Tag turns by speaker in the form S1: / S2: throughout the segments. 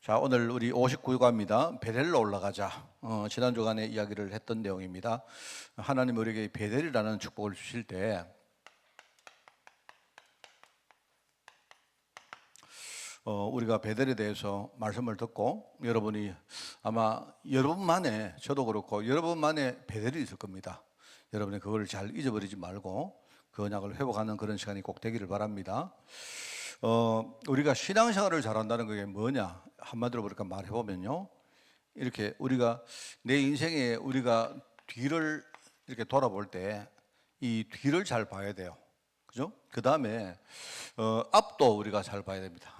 S1: 자, 오늘 우리 59과입니다. 베델로 올라가자. 지난 주간에 이야기를 했던 내용입니다. 하나님 우리에게 베델이라는 축복을 주실 때 우리가 베델에 대해서 말씀을 듣고 여러분이 아마 여러분만의, 저도 그렇고 여러분만의 베델이 있을 겁니다. 여러분이 그걸 잘 잊어버리지 말고 그 언약을 회복하는 그런 시간이 꼭 되기를 바랍니다. 우리가 신앙생활을 잘한다는 게 뭐냐? 한마디로 그렇게 말해보면요, 이렇게 우리가 내 인생에 우리가 뒤를 이렇게 돌아볼 때 이 뒤를 잘 봐야 돼요. 그죠? 그 다음에 앞도 우리가 잘 봐야 됩니다.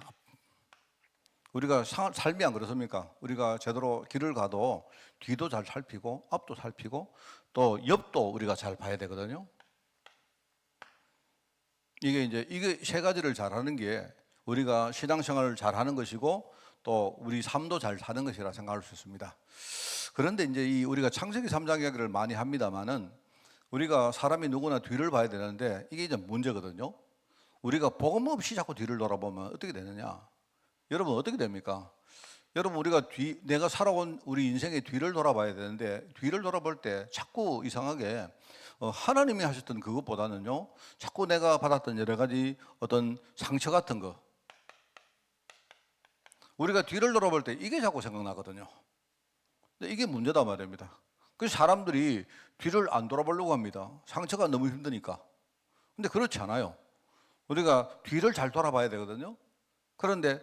S1: 우리가 삶이 안 그렇습니까? 우리가 제대로 길을 가도 뒤도 잘 살피고 앞도 살피고 또 옆도 우리가 잘 봐야 되거든요. 이게 세 가지를 잘하는 게 우리가 신앙생활을 잘하는 것이고 또 우리 삶도 잘 사는 것이라 생각할 수 있습니다. 그런데 이제 우리가 창세기 3장 이야기를 많이 합니다만은 우리가 사람이 누구나 뒤를 봐야 되는데 이게 이제 문제거든요. 우리가 복음 없이 자꾸 뒤를 돌아보면 어떻게 되느냐? 여러분 어떻게 됩니까? 여러분 우리가 내가 살아온 우리 인생의 뒤를 돌아봐야 되는데 뒤를 돌아볼 때 자꾸 이상하게 하나님이 하셨던 그것보다는요, 자꾸 내가 받았던 여러 가지 어떤 상처 같은 거, 우리가 뒤를 돌아볼 때 이게 자꾸 생각나거든요. 근데 이게 문제다 말입니다. 그래서 사람들이 뒤를 안 돌아보려고 합니다. 상처가 너무 힘드니까. 근데 그렇지 않아요. 우리가 뒤를 잘 돌아봐야 되거든요. 그런데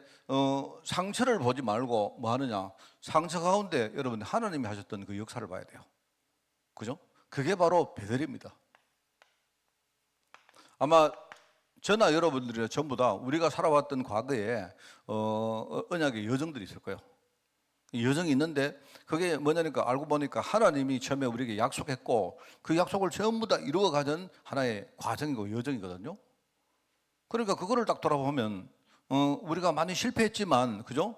S1: 상처를 보지 말고 뭐 하느냐? 상처 가운데 여러분 하나님이 하셨던 그 역사를 봐야 돼요. 그죠? 그게 바로 베델입니다. 아마 저나 여러분들이 전부 다 우리가 살아왔던 과거에 언약의 여정들이 있을 거예요. 여정이 있는데 그게 뭐냐니까 알고 보니까 하나님이 처음에 우리에게 약속했고 그 약속을 전부 다 이루어가는 하나의 과정이고 여정이거든요. 그러니까 그거를 딱 돌아보면 우리가 많이 실패했지만, 그죠?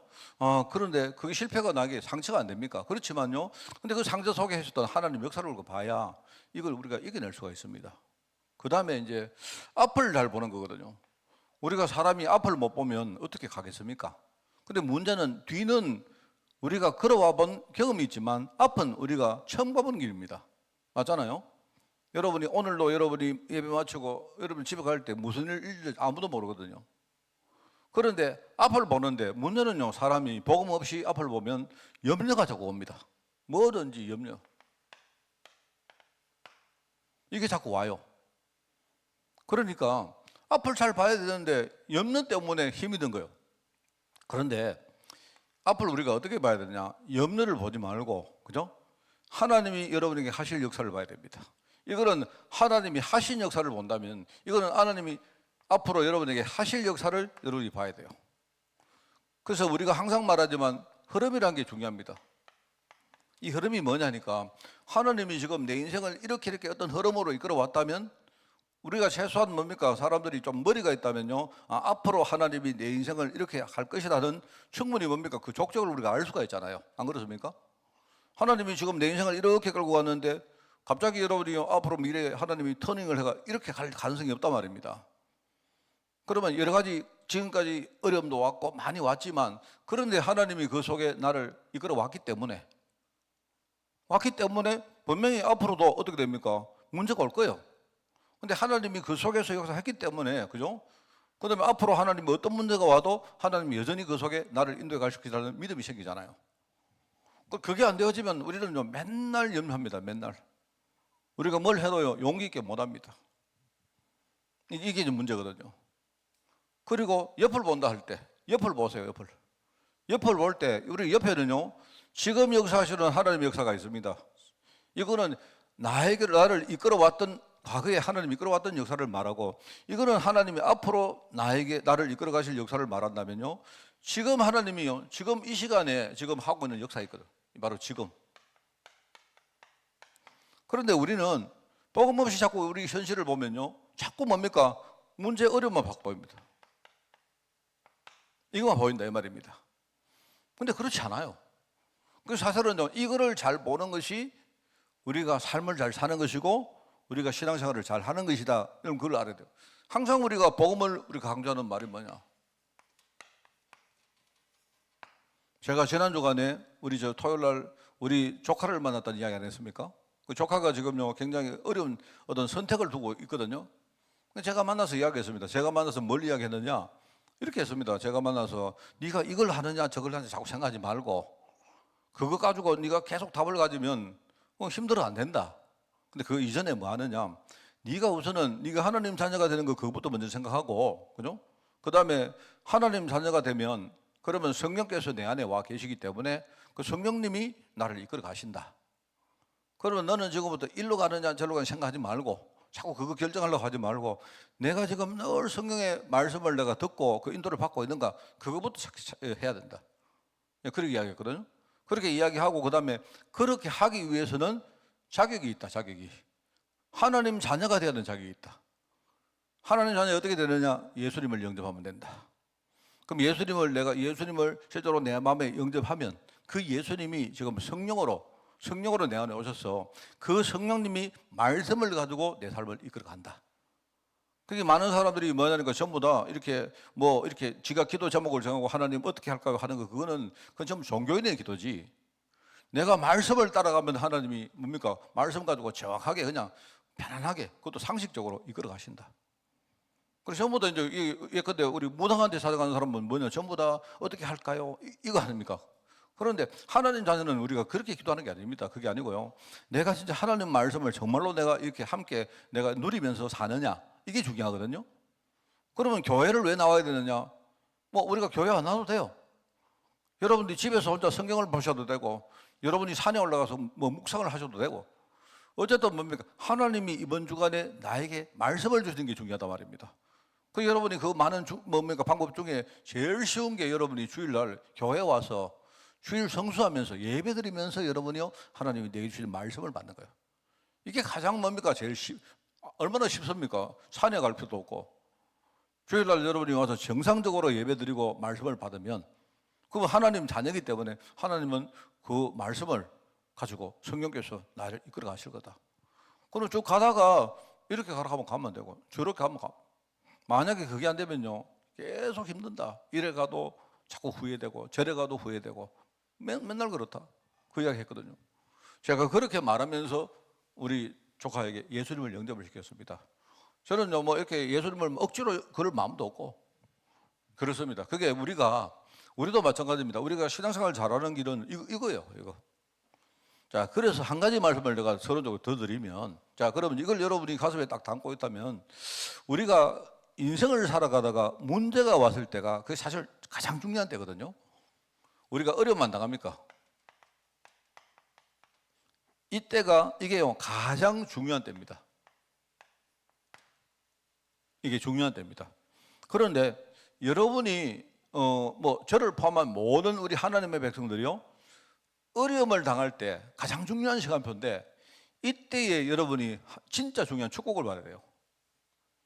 S1: 그런데 그게 실패가 나게 상처가 안 됩니까? 그렇지만요. 근데 그 상처 속에 있었던 하나님 역사를 봐야 이걸 우리가 이겨낼 수가 있습니다. 그 다음에 이제 앞을 잘 보는 거거든요. 우리가 사람이 앞을 못 보면 어떻게 가겠습니까? 근데 문제는 뒤는 우리가 걸어와 본 경험이 있지만 앞은 우리가 처음 가본 길입니다. 맞잖아요? 여러분이 오늘도 여러분이 예배 마치고 여러분 집에 갈 때 무슨 일인지 아무도 모르거든요. 그런데 앞을 보는데 문제는요, 사람이 복음 없이 앞을 보면 염려가 자꾸 옵니다. 뭐든지 염려. 이게 자꾸 와요. 그러니까 앞을 잘 봐야 되는데 염려 때문에 힘이 든 거예요. 그런데 앞을 우리가 어떻게 봐야 되냐? 염려를 보지 말고, 그죠? 하나님이 여러분에게 하실 역사를 봐야 됩니다. 이거는 하나님이 하신 역사를 본다면 이거는 하나님이 앞으로 여러분에게 하실 역사를 여러분이 봐야 돼요. 그래서 우리가 항상 말하지만 흐름이라는 게 중요합니다. 이 흐름이 뭐냐니까 하나님이 지금 내 인생을 이렇게 어떤 흐름으로 이끌어 왔다면 우리가 최소한 뭡니까? 사람들이 좀 머리가 있다면요, 앞으로 하나님이 내 인생을 이렇게 할 것이라는 충분히 뭡니까? 그 족적을 우리가 알 수가 있잖아요. 안 그렇습니까? 하나님이 지금 내 인생을 이렇게 끌고 왔는데 갑자기 여러분이 앞으로 미래에 하나님이 터닝을 해가 이렇게 갈 가능성이 없단 말입니다. 그러면 여러 가지 지금까지 어려움도 왔고 많이 왔지만 그런데 하나님이 그 속에 나를 이끌어 왔기 때문에 분명히 앞으로도 어떻게 됩니까? 문제가 올 거예요. 근데 하나님이 그 속에서 역사했기 때문에, 그죠? 그 다음에 앞으로 하나님이 어떤 문제가 와도 하나님이 여전히 그 속에 나를 인도해 가실 것이라는 믿음이 생기잖아요. 그게 안 되어지면 우리는요, 맨날 염려합니다. 맨날. 우리가 뭘 해도요, 용기 있게 못 합니다. 이게 이제 문제거든요. 그리고 옆을 본다 할 때, 옆을 보세요, 옆을. 옆을 볼 때, 우리 옆에는요, 지금 역사하시는 하나님의 역사가 있습니다. 이거는 나를 이끌어왔던, 과거에 하나님이 이끌어왔던 역사를 말하고, 이거는 하나님이 앞으로 나를 이끌어 가실 역사를 말한다면요, 지금 하나님이요, 지금 이 시간에 지금 하고 있는 역사가 있거든. 바로 지금. 그런데 우리는 복음 없이 자꾸 우리 현실을 보면요, 자꾸 뭡니까? 문제 어려움만 보입니다. 이거만 보인다 이 말입니다. 근데 그렇지 않아요. 그래서 사실은요, 이거를 잘 보는 것이 우리가 삶을 잘 사는 것이고 우리가 신앙생활을 잘 하는 것이다. 여러분 그걸 알아야 돼요. 항상 우리가 복음을 우리가 강조하는 말이 뭐냐? 제가 지난 주간에 우리 토요일 날 우리 조카를 만났다는 이야기 안 했습니까? 그 조카가 지금요 굉장히 어려운 어떤 선택을 두고 있거든요. 제가 만나서 이야기했습니다. 제가 만나서 뭘 이야기했느냐? 이렇게 했습니다. 제가 만나서 네가 이걸 하느냐 저걸 하느냐 자꾸 생각하지 말고 그거 가지고 네가 계속 답을 가지면 힘들어 안 된다. 근데 그 이전에 뭐 하느냐? 네가 우선은 네가 하나님 자녀가 되는 거 그것부터 먼저 생각하고, 그죠? 그 다음에 하나님 자녀가 되면 그러면 성령께서 내 안에 와 계시기 때문에 그 성령님이 나를 이끌어 가신다. 그러면 너는 지금부터 일로 가느냐 저로 가느냐 생각하지 말고 자꾸 그거 결정하려고 하지 말고 내가 지금 늘 성령의 말씀을 내가 듣고 그 인도를 받고 있는가 그거부터 해야 된다. 그렇게 이야기했거든요. 그렇게 이야기하고 그 다음에 그렇게 하기 위해서는 자격이 있다. 자격이. 하나님 자녀가 되어야 되는 자격이 있다. 하나님 자녀 어떻게 되느냐? 예수님을 영접하면 된다. 그럼 내가 예수님을 실제로 내 마음에 영접하면 그 예수님이 지금 성령으로 내 안에 오셔서 그 성령님이 말씀을 가지고 내 삶을 이끌어 간다. 그게 많은 사람들이 뭐냐니까 전부 다 이렇게 이렇게 지가 기도 제목을 정하고 하나님 어떻게 할까요 하는 거 그건 전부 종교인의 기도지. 내가 말씀을 따라가면 하나님이 뭡니까? 말씀 가지고 정확하게 그냥 편안하게 그것도 상식적으로 이끌어 가신다. 그래서 전부 다 이제 예컨대 우리 무당한테 찾아가는 사람은 뭐냐? 전부 다 어떻게 할까요? 이거 아닙니까? 그런데 하나님 자녀는 우리가 그렇게 기도하는 게 아닙니다. 그게 아니고요. 내가 진짜 하나님 말씀을 정말로 내가 이렇게 함께 내가 누리면서 사느냐? 이게 중요하거든요. 그러면 교회를 왜 나와야 되느냐? 우리가 교회 안 나와도 돼요. 여러분들이 집에서 혼자 성경을 보셔도 되고, 여러분이 산에 올라가서 묵상을 하셔도 되고, 어쨌든 뭡니까? 하나님이 이번 주간에 나에게 말씀을 주시는 게 중요하단 말입니다. 그 여러분이 그 많은 방법 중에 제일 쉬운 게 여러분이 주일날 교회 와서 주일 성수하면서 예배드리면서 여러분이요 하나님이 내게 주신 말씀을 받는 거예요. 이게 가장 제일 얼마나 쉽습니까? 산에 갈 필요도 없고 주일날 여러분이 와서 정상적으로 예배드리고 말씀을 받으면 그건 하나님 자녀이기 때문에 하나님은 그 말씀을 가지고 성령께서 나를 이끌어 가실 거다. 그럼 쭉 가다가 이렇게 가라 하면 가면 되고 저렇게 하면 가. 만약에 그게 안 되면요 계속 힘든다. 이래 가도 자꾸 후회되고 저래 가도 후회되고 맨날 그렇다. 그 이야기 했거든요. 제가 그렇게 말하면서 우리 조카에게 예수님을 영접을 시켰습니다. 저는요 이렇게 예수님을 억지로 그럴 마음도 없고 그렇습니다. 그게 우리도 마찬가지입니다. 우리가 신앙생활 잘하는 길은 이거예요. 자, 그래서 한 가지 말씀을 내가 서론적으로 더 드리면, 자, 그러면 이걸 여러분이 가슴에 딱 담고 있다면, 우리가 인생을 살아가다가 문제가 왔을 때가 그게 사실 가장 중요한 때거든요. 우리가 어려움만 당합니까? 이때가 이게요 가장 중요한 때입니다. 이게 중요한 때입니다. 그런데 여러분이 저를 포함한 모든 우리 하나님의 백성들이요 어려움을 당할 때 가장 중요한 시간표인데 이때에 여러분이 진짜 중요한 축복을 받아야 돼요.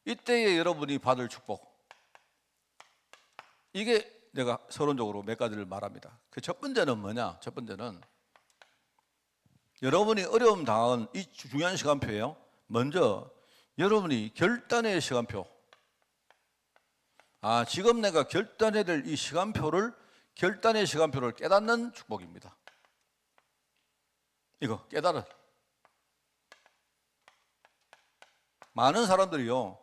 S1: 이때에 여러분이 받을 축복. 이게 내가 서론적으로 몇 가지를 말합니다. 그 첫 번째는 뭐냐? 첫 번째는 여러분이 어려움 당한 이 중요한 시간표예요. 먼저 여러분이 결단의 시간표. 지금 내가 결단해야 될 이 결단의 시간표를 깨닫는 축복입니다. 이거 깨달아. 많은 사람들이요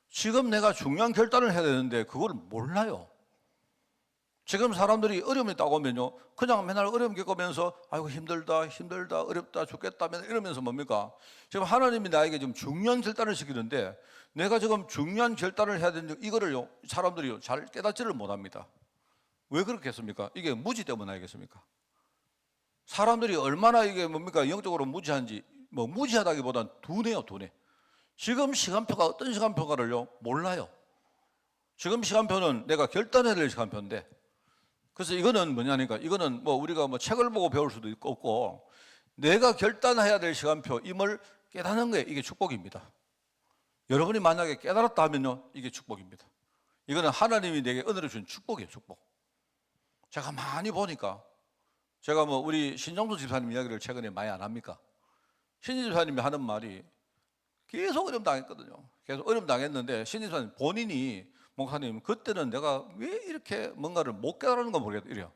S1: 지금 내가 중요한 결단을 해야 되는데 그걸 몰라요. 지금 사람들이 어려움이 딱 오면요 그냥 맨날 어려움 겪으면서 아이고 힘들다 어렵다 죽겠다 이러면서 뭡니까? 지금 하나님이 나에게 지금 중요한 결단을 시키는데 내가 지금 중요한 결단을 해야 되는데 이거를요 사람들이 잘 깨닫지를 못합니다. 왜 그렇겠습니까? 이게 무지 때문에 아니겠습니까? 사람들이 얼마나 이게 영적으로 무지한지 무지하다기보단 둔해요. 지금 시간표가 어떤 시간표가를요 몰라요. 지금 시간표는 내가 결단해야 될 시간표인데 그래서 이거는 뭐냐니까 이거는 우리가 책을 보고 배울 수도 없고 내가 결단해야 될 시간표임을 깨닫는 거예요. 이게 축복입니다. 여러분이 만약에 깨달았다 하면요 이게 축복입니다. 이거는 하나님이 내게 은혜를 준 축복이에요. 축복. 제가 많이 보니까 제가 우리 신정수 집사님 이야기를 최근에 많이 안 합니까? 신 집사님이 하는 말이 계속 어려움 당했거든요. 계속 어려움 당했는데 신 집사님 본인이 목사님 그때는 내가 왜 이렇게 뭔가를 못 깨달았는 가 모르겠다 이래요.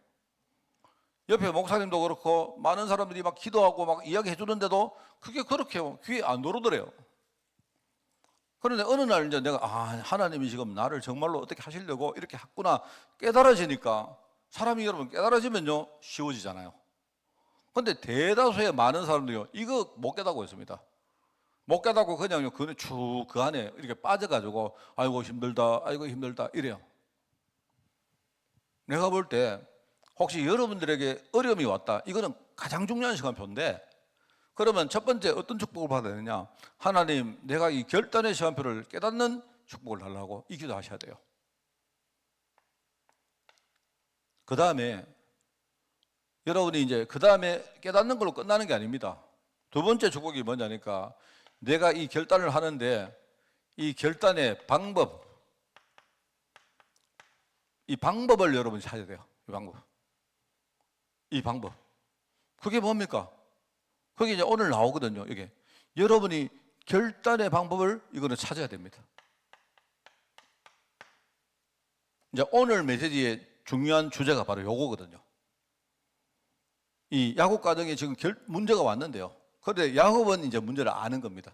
S1: 옆에 목사님도 그렇고 많은 사람들이 막 기도하고 막 이야기해 주는데도 그게 그렇게 귀에 안 들어오더래요. 그런데 어느 날 이제 내가 하나님이 지금 나를 정말로 어떻게 하시려고 이렇게 했구나 깨달아지니까, 사람이 여러분 깨달아지면요 쉬워지잖아요. 근데 대다수의 많은 사람들이요 이거 못 깨닫고 있습니다. 못 깨닫고 그냥요 그 안에 이렇게 빠져가지고 아이고 힘들다 아이고 힘들다 이래요. 내가 볼 때 혹시 여러분들에게 어려움이 왔다, 이거는 가장 중요한 시간표인데, 그러면 첫 번째 어떤 축복을 받아야 되느냐? 하나님, 내가 이 결단의 시간표를 깨닫는 축복을 달라고 이 기도하셔야 돼요. 그 다음에 여러분이 이제 그 다음에 깨닫는 걸로 끝나는 게 아닙니다. 두 번째 축복이 뭐냐니까, 내가 이 결단을 하는데 이 결단의 방법, 이 방법을 여러분이 찾아야 돼요. 이 방법. 그게 뭡니까? 그게 이제 오늘 나오거든요. 이게 여러분이 결단의 방법을 이거는 찾아야 됩니다. 이제 오늘 메시지의 중요한 주제가 바로 요거거든요. 이 야곱 가정에 지금 문제가 왔는데요. 그런데 야곱은 이제 문제를 아는 겁니다.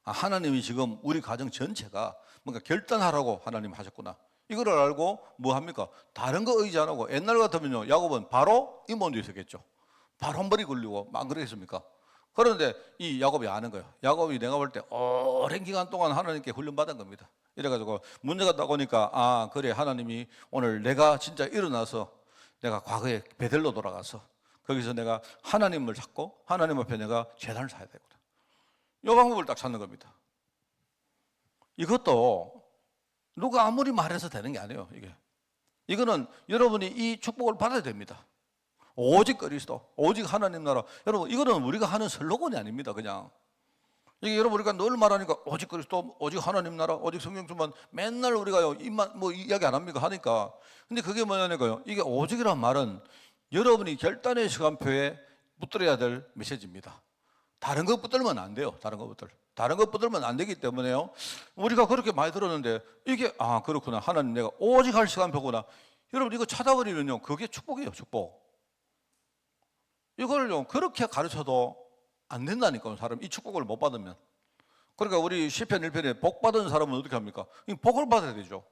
S1: 하나님이 지금 우리 가정 전체가 뭔가 결단하라고 하나님 하셨구나. 이거를 알고 뭐 합니까? 다른 거 의지 안 하고, 옛날 같으면요 야곱은 바로 임원도 있었겠죠. 바로 한 벌이 걸리고 안 그러겠습니까? 그런데 이 야곱이 아는 거예요. 야곱이 내가 볼 때 오랜 기간 동안 하나님께 훈련받은 겁니다. 이래가지고 문제가 딱 오니까 그래, 하나님이 오늘 내가 진짜 일어나서 내가 과거에 베델로 돌아가서 거기서 내가 하나님을 찾고 하나님 앞에 내가 제단을 사야 되거든. 이 방법을 딱 찾는 겁니다. 이것도 누가 아무리 말해서 되는 게 아니에요. 이거는 여러분이 이 축복을 받아야 됩니다. 오직 그리스도, 오직 하나님 나라. 여러분, 이거는 우리가 하는 슬로건이 아닙니다. 그냥 이게 여러분 우리가 늘 말하니까 오직 그리스도, 오직 하나님 나라, 오직 성경주만 맨날 우리가요 입만 뭐 이야기 안 합니까 하니까. 근데 그게 뭐냐니까요, 이게 오직이란 말은 여러분이 결단의 시간표에 붙들어야 될 메시지입니다. 다른 것 붙들면 안 돼요. 다른 것 붙들면 안 되기 때문에요, 우리가 그렇게 많이 들었는데 이게 그렇구나, 하나님 내가 오직 할 시간표구나. 여러분 이거 찾아버리면요 그게 축복이에요. 축복. 이걸요 그렇게 가르쳐도 안 된다니까요. 사람 이 축복을 못 받으면. 그러니까 우리 시편 1편에 복 받은 사람은 어떻게 합니까? 이 복을 받아야 되죠.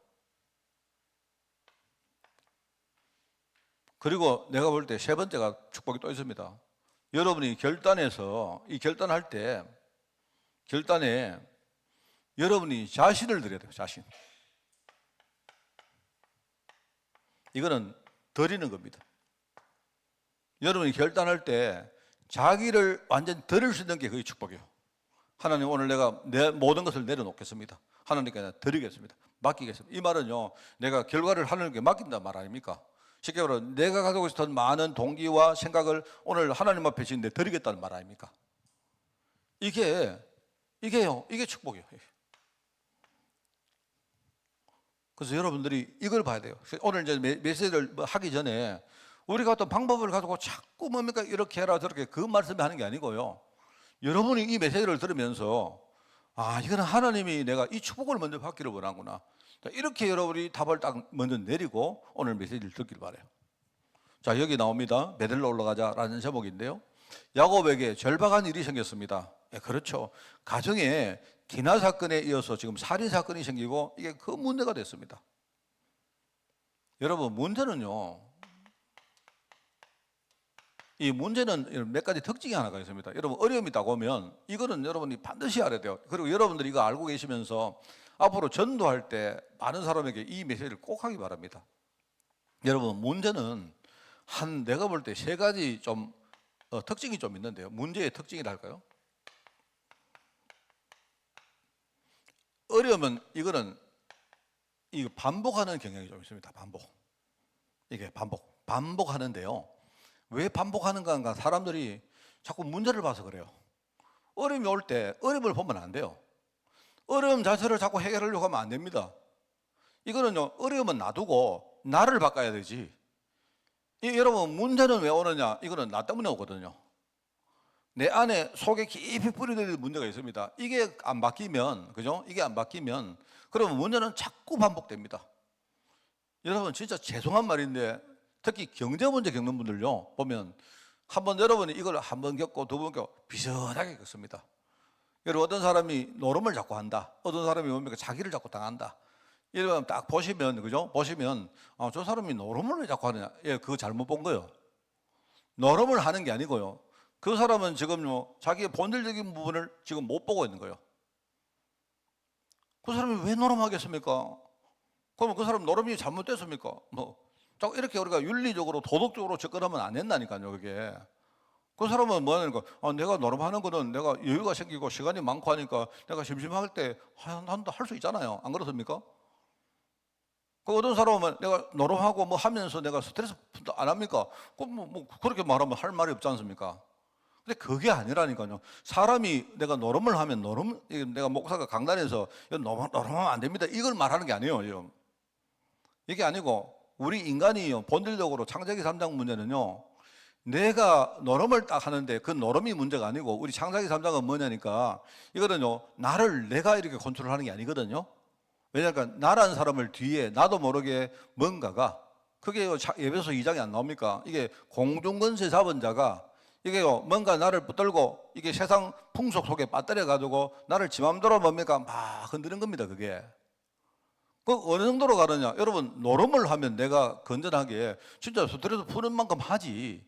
S1: 그리고 내가 볼 때 세 번째가 축복이 또 있습니다. 여러분이 결단해서 이 결단할 때 결단에 여러분이 자신을 드려야 돼요. 자신. 이거는 드리는 겁니다. 여러분이 결단할 때 자기를 완전 드릴 수 있는 게 그게 축복이에요. 하나님, 오늘 내가 내 모든 것을 내려놓겠습니다. 하나님께 내가 드리겠습니다. 맡기겠습니다. 이 말은요 내가 결과를 하나님께 맡긴다는 말 아닙니까? 쉽게 말하면 내가 가지고 있었던 많은 동기와 생각을 오늘 하나님 앞에 지금 드리겠다는 말 아닙니까? 이게 축복이에요. 그래서 여러분들이 이걸 봐야 돼요. 오늘 이제 메시지를 하기 전에 우리가 어떤 방법을 가지고 자꾸 뭡니까 이렇게 해라 저렇게 그 말씀을 하는 게 아니고요, 여러분이 이 메시지를 들으면서 이거는 하나님이 내가 이 축복을 먼저 받기를 원하구나, 이렇게 여러분이 답을 딱 먼저 내리고 오늘 메시지를 듣길 바라요. 자, 여기 나옵니다. 베델로 올라가자라는 제목인데요, 야곱에게 절박한 일이 생겼습니다. 그렇죠. 가정에 기나 사건에 이어서 지금 살인 사건이 생기고 이게 그 문제가 됐습니다. 여러분, 이 문제는 몇 가지 특징이 하나가 있습니다. 여러분, 어려움이 다가오면 이거는 여러분이 반드시 알아야 돼요. 그리고 여러분들이 이거 알고 계시면서 앞으로 전도할 때 많은 사람에게 이 메시지를 꼭 하기 바랍니다. 여러분, 문제는 내가 볼 때 세 가지 좀 특징이 좀 있는데요. 문제의 특징이랄까요? 어려우면 이거는 반복하는 경향이 좀 있습니다. 이게 반복하는데요. 왜 반복하는가? 사람들이 자꾸 문제를 봐서 그래요. 어려움이 올 때 어려움을 보면 안 돼요. 어려움 자체를 자꾸 해결하려고 하면 안 됩니다. 이거는요, 어려움은 놔두고 나를 바꿔야 되지. 여러분, 문제는 왜 오느냐? 이거는 나 때문에 오거든요. 내 안에 속에 깊이 뿌리는 문제가 있습니다. 이게 안 바뀌면, 그죠? 이게 안 바뀌면 그러면 문제는 자꾸 반복됩니다. 여러분, 진짜 죄송한 말인데 특히 경제 문제 겪는 분들요, 보면 한번 여러분이 이걸 한 번 겪고 두 번 겪고 비슷하게 겪습니다. 여러분, 어떤 사람이 노름을 자꾸 한다, 어떤 사람이 뭡니까 자기를 자꾸 당한다, 이러면 딱 보시면, 그죠? 보시면 저 사람이 노름을 왜 자꾸 하느냐, 예, 그거 잘못 본 거예요. 노름을 하는 게 아니고요, 그 사람은 지금요 자기의 본질적인 부분을 지금 못 보고 있는 거예요. 그 사람이 왜 노름하겠습니까? 그러면 그 사람 노름이 잘못됐습니까? 자꾸 이렇게 우리가 윤리적으로 도덕적으로 접근하면 안 된다니까요, 그게. 그 사람은 뭐 하니까, 내가 노름하는 거는 내가 여유가 생기고 시간이 많고 하니까 내가 심심할 때 할 수 있잖아요. 안 그렇습니까? 그 어떤 사람은 내가 노름하고 뭐 하면서 내가 스트레스 안 합니까? 그렇게 말하면 할 말이 없지 않습니까? 근데 그게 아니라니까요. 사람이 내가 노름을 하면 내가 목사가 강단에서 노름하면 안 됩니다, 이걸 말하는 게 아니에요. 이게 아니고, 우리 인간이 본질적으로 창세기 3장 문제는요, 내가 노름을 딱 하는데 그 노름이 문제가 아니고, 우리 창세기 3장은 뭐냐니까, 이거는요 내가 이렇게 컨트롤하는 게 아니거든요. 왜냐하면 나라는 사람을 뒤에 나도 모르게 뭔가가, 그게 에베소 2장에 안 나옵니까? 이게 공중권세 잡은 자가 이게요 뭔가 나를 붙들고 이게 세상 풍속 속에 빠뜨려 가지고 나를 지 맘대로 뭡니까 막 흔드는 겁니다. 그게 그 어느 정도로 가느냐, 여러분, 노름을 하면 내가 건전하게 진짜 스트레스 푸는 만큼 하지,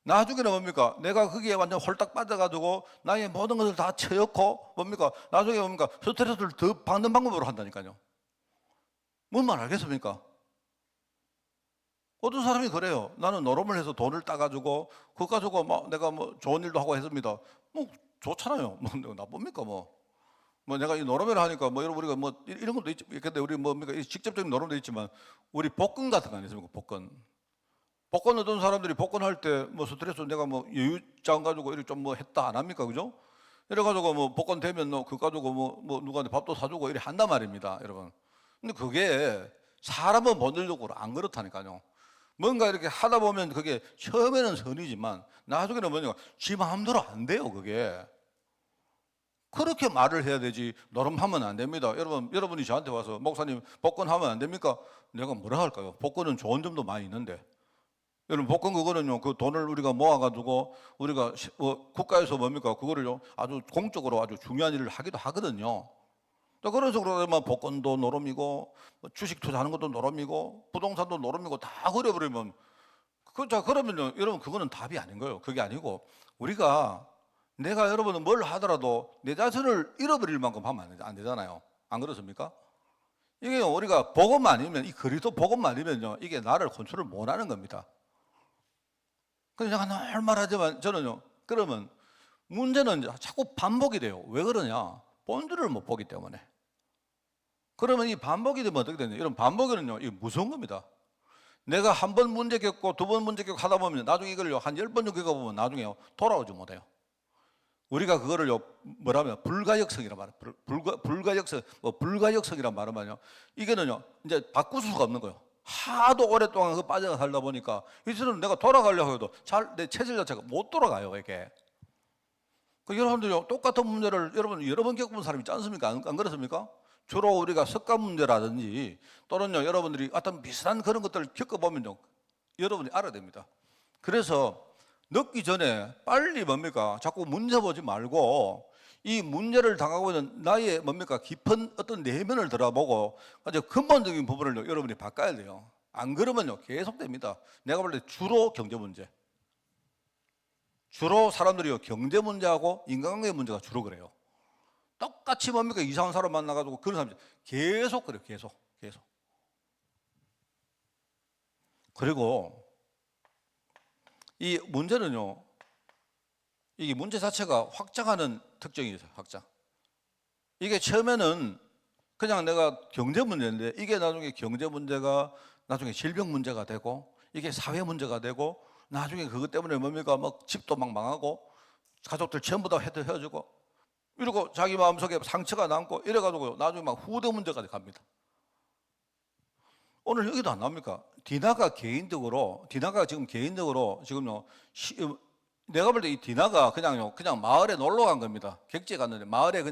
S1: 나중에는 뭡니까 내가 거기에 완전 홀딱 빠져가지고 나의 모든 것을 다 쳐넣고 뭡니까 나중에 뭡니까 스트레스를 더 받는 방법으로 한다니까요. 뭔 말 알겠습니까? 어떤 사람이 그래요. 나는 노름을 해서 돈을 따가지고 그거 가지고 내가 좋은 일도 하고 했습니다. 좋잖아요. 나쁩니까 내가 이 노름을 하니까 여러분, 우리가 이런 것도 있지. 근데 우리 뭡니까 이 직접적인 노름도 있지만 우리 복권 같은 거 아니겠습니까? 복권 어떤 사람들이 복권할 때 스트레스, 내가 여유장 가지고 이렇게 좀 했다 안 합니까? 그죠? 이래가지고 복권 되면 그거 가지고 누구한테 밥도 사주고 이래 한단 말입니다, 여러분. 근데 그게 사람은 본질적으로 안 그렇다니까요. 뭔가 이렇게 하다 보면 그게 처음에는 선이지만 나중에는 뭐냐, 지 마음대로 안 돼요, 그게. 그렇게 말을 해야 되지, 노름하면 안 됩니다. 여러분이 저한테 와서 목사님 복권하면 안 됩니까? 내가 뭐라 할까요? 복권은 좋은 점도 많이 있는데, 여러분, 복권 그거는요, 그 돈을 우리가 모아가지고 우리가 국가에서 뭡니까 그거를요 아주 공적으로 아주 중요한 일을 하기도 하거든요. 또 그런 식으로 복권도 노름이고 주식 투자하는 것도 노름이고 부동산도 노름이고 다 그려버리면 그러면요 여러분, 그거는 답이 아닌 거예요. 그게 아니고, 우리가 내가 여러분은 뭘 하더라도 내 자신을 잃어버릴 만큼 하면 안 되잖아요. 안 그렇습니까? 이게 우리가 복음 아니면, 이 그리스도 복음 아니면요 이게 나를 컨트롤 못하는 겁니다. 그래서 제가 늘 말하지만 저는요, 그러면 문제는 자꾸 반복이 돼요. 왜 그러냐? 본질을 못 보기 때문에. 그러면 이 반복이 되면 어떻게 되냐? 이런 반복은요, 이게 무서운 겁니다. 내가 한 번 문제 겪고 두 번 문제 겪고 하다 보면 나중에 이걸요 한 10번 정도 겪어보면 나중에 돌아오지 못해요. 우리가 그거를요 뭐라면 불가역성이란 말이에요. 불가역성, 불가역성이란 말은요, 이게는요 이제 바꿀 수가 없는 거예요. 하도 오랫동안 그 빠져 살다 보니까 이제는 내가 돌아가려고 해도 내 체질 자체가 못 돌아가요, 이게. 여러분들요 똑같은 문제를 여러 번 겪어본 사람이 있지 않습니까? 안 그렇습니까? 주로 우리가 석가 문제라든지 또는요 여러분들이 어떤 비슷한 그런 것들을 겪어보면요 여러분이 알아야 됩니다. 그래서 늦기 전에 빨리 뭡니까 자꾸 문제 보지 말고 이 문제를 당하고 있는 나의 뭡니까 깊은 어떤 내면을 들어보고 아주 근본적인 부분을 여러분이 바꿔야 돼요. 안 그러면요 계속됩니다. 내가 볼 때 주로 경제 문제, 주로 사람들이요 경제 문제하고 인간관계 문제가 주로 그래요. 똑같이 뭡니까 이상한 사람 만나가지고 그런 사람들 계속 그래요. 계속. 그리고 이 문제는요, 이게 문제 자체가 확장하는 특징이 있어요. 확장. 이게 처음에는 그냥 내가 경제 문제인데 이게 나중에 경제 문제가 나중에 질병 문제가 되고 이게 사회 문제가 되고 나중에 그것 때문에 뭡니까 집도 막 망하고 가족들 전부 다 헤어지고 이러고 자기 마음속에 상처가 남고 이래가지고 나중에 막 후대 문제까지 갑니다. 오늘 여기도 안 나옵니까? 디나가 지금 개인적으로 지금요 내가 볼 때 이 디나가 그냥 마을에 놀러 간 겁니다. 객지에 갔는데 마을에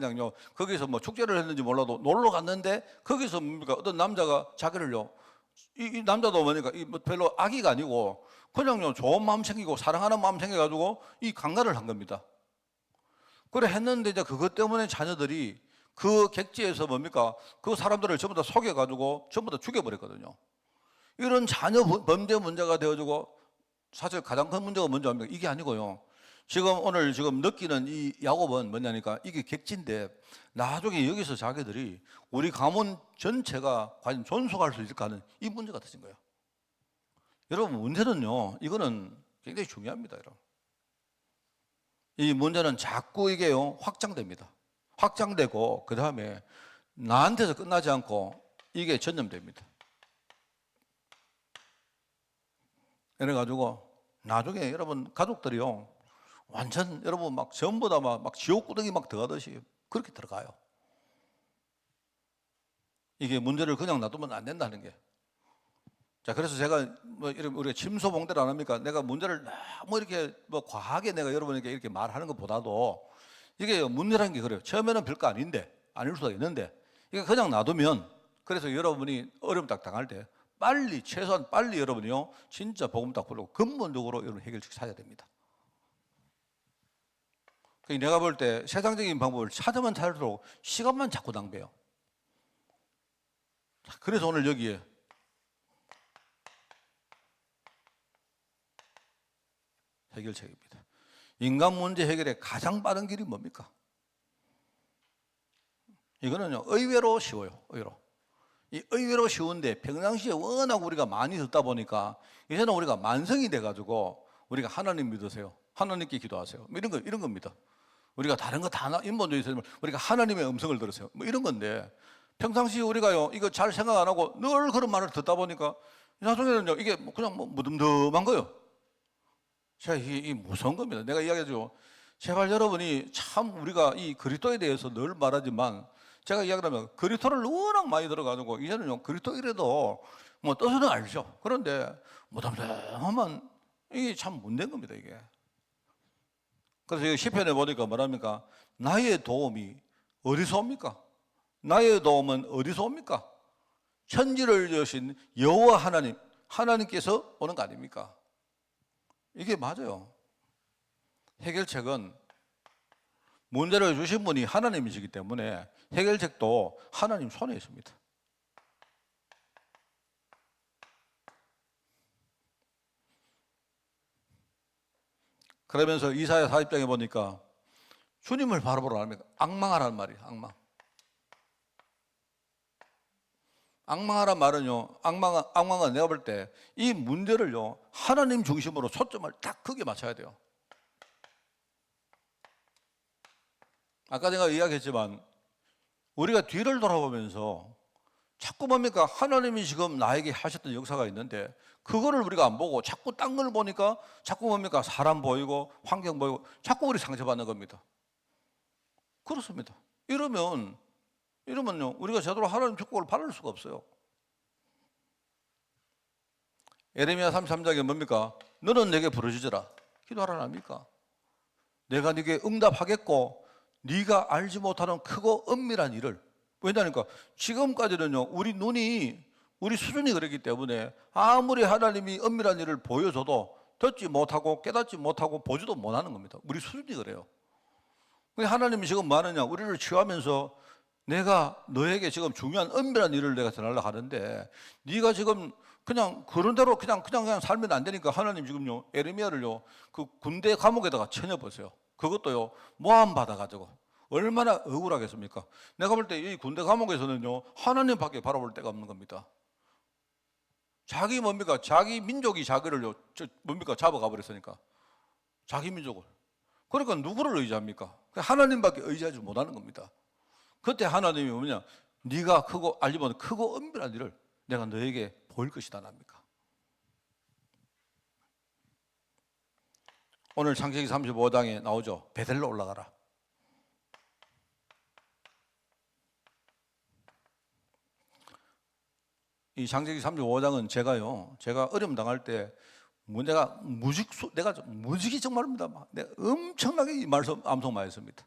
S1: 거기서 축제를 했는지 몰라도 놀러 갔는데 거기서 뭡니까 어떤 남자가 자기를요 이 남자도 뭐니까 이 뭐 별로 악의가 아니고 그냥요 좋은 마음 생기고 사랑하는 마음 생겨가지고 이 강간을 한 겁니다. 그래 했는데 이제 그것 때문에 자녀들이 그 객지에서 뭡니까 그 사람들을 전부 다 속여가지고 전부 다 죽여버렸거든요. 이런 자녀 범죄 문제가 되어지고 사실 가장 큰 문제가 뭔지 압니까? 이게 아니고요. 지금 오늘 지금 느끼는 이 야곱은 뭐냐니까 이게 객지인데 나중에 여기서 자기들이 우리 가문 전체가 과연 존속할 수 있을까 하는 이 문제가 터진 거예요. 여러분 문제는요. 이거는 굉장히 중요합니다. 여러분. 이 문제는 자꾸 이게요 확장됩니다. 확장되고 그 다음에 나한테서 끝나지 않고 이게 전염됩니다. 그래가지고 나중에 여러분 가족들이요 완전 여러분 막 전부 다 막 지옥구덩이 막 들어가듯이 그렇게 들어가요. 이게 문제를 그냥 놔두면 안 된다는 게. 자, 그래서 제가 뭐 우리가 침소봉대를 안 합니까? 내가 문제를 너무 이렇게 뭐 과하게 내가 여러분에게 이렇게 말하는 것보다도 이게 문제라는 게 그래요. 처음에는 별거 아닌데, 아닐 수도 있는데, 이게 그냥 놔두면 그래서 여러분이 어려움 딱 당할 때 빨리, 최소한 빨리 여러분이요, 진짜 복음 딱 부르고 근본적으로 여러분 해결책 찾아야 됩니다. 내가 볼 때 세상적인 방법을 찾으면 찾을수록 시간만 자꾸 낭비해요. 그래서 오늘 여기에 해결책입니다. 인간 문제 해결의 가장 빠른 길이 뭡니까? 이거는요, 의외로 쉬워요. 의외로 쉬운데 평상시에 워낙 우리가 많이 듣다 보니까 이제는 우리가 만성이 돼가지고 우리가 하나님 믿으세요. 하나님께 기도하세요. 뭐 이런 겁니다. 우리가 다른 거 다 인본주의 있으면 우리가 하나님의 음성을 들으세요. 뭐 이런 건데 평상시에 우리가요 이거 잘 생각 안 하고 늘 그런 말을 듣다 보니까 나중에는요 이게 그냥 뭐 무덤덤한 거예요. 제가 이 무서운 겁니다. 내가 이야기하죠. 제발 여러분이 참 우리가 이 그리스도에 대해서 늘 말하지만 제가 이야기를 하면 그리스도를 워낙 많이 들어가지고 이제는요 그리스도 이래도 뭐 뜻은 알죠. 그런데 무덤덤하면 이게 참 문제인 겁니다 이게. 그래서 이 시편에 보니까 뭐랍니까? 나의 도움이 어디서 옵니까? 나의 도움은 어디서 옵니까? 천지를 여신 여호와 하나님께서 오는 거 아닙니까? 이게 맞아요. 해결책은 문제를 주신 분이 하나님이시기 때문에 해결책도 하나님 손에 있습니다. 그러면서 이사야 40장에 보니까 주님을 바라보라 합니까? 악망하라는 말이에요. 악망하란 말은요, 악망은 내가 볼 때 이 문제를요, 하나님 중심으로 초점을 딱 크게 맞춰야 돼요. 아까 제가 이야기했지만, 우리가 뒤를 돌아보면서 자꾸 뭡니까? 하나님이 지금 나에게 하셨던 역사가 있는데, 그거를 우리가 안 보고 자꾸 딴 걸 보니까 자꾸 뭡니까? 사람 보이고, 환경 보이고, 자꾸 우리 상처받는 겁니다. 그렇습니다. 이러면요, 우리가 제대로 하나님 축복을 받을 수가 없어요. 예레미야 33장에 뭡니까? 너는 내게 부르짖으라. 기도하라 합니까? 내가 네게 응답하겠고 네가 알지 못하는 크고 은밀한 일을. 왜냐니까 지금까지는요 우리 수준이 그렇기 때문에 아무리 하나님이 은밀한 일을 보여줘도 듣지 못하고 깨닫지 못하고 보지도 못하는 겁니다. 우리 수준이 그래요. 하나님이 지금 뭐 하느냐? 우리를 취하면서 내가 너에게 지금 중요한 은밀한 일을 내가 전하려고 하는데 네가 지금 그냥 그런 대로 그냥 살면 안 되니까 하나님 지금요 에레미야를요 그 군대 감옥에다가 쳐넣어보세요. 그것도요 모함 받아가지고 얼마나 억울하겠습니까? 내가 볼 때 이 군대 감옥에서는요 하나님밖에 바라볼 데가 없는 겁니다. 자기 민족이 자기를요 뭡니까 잡아가 버렸으니까 자기 민족을. 그러니까 누구를 의지합니까? 하나님밖에 의지하지 못하는 겁니다. 그때 하나님이 뭐냐? 네가 크고 알지 못한 크고 은밀한 일을 내가 너에게 보일 것이다 납니까? 오늘 창세기 35장에 나오죠. 베델로 올라가라. 이 창세기 35장은 제가 어려움 당할 때 내가 무직이 정말입니다. 내가 엄청나게 이 말씀 암송 많이 했습니다.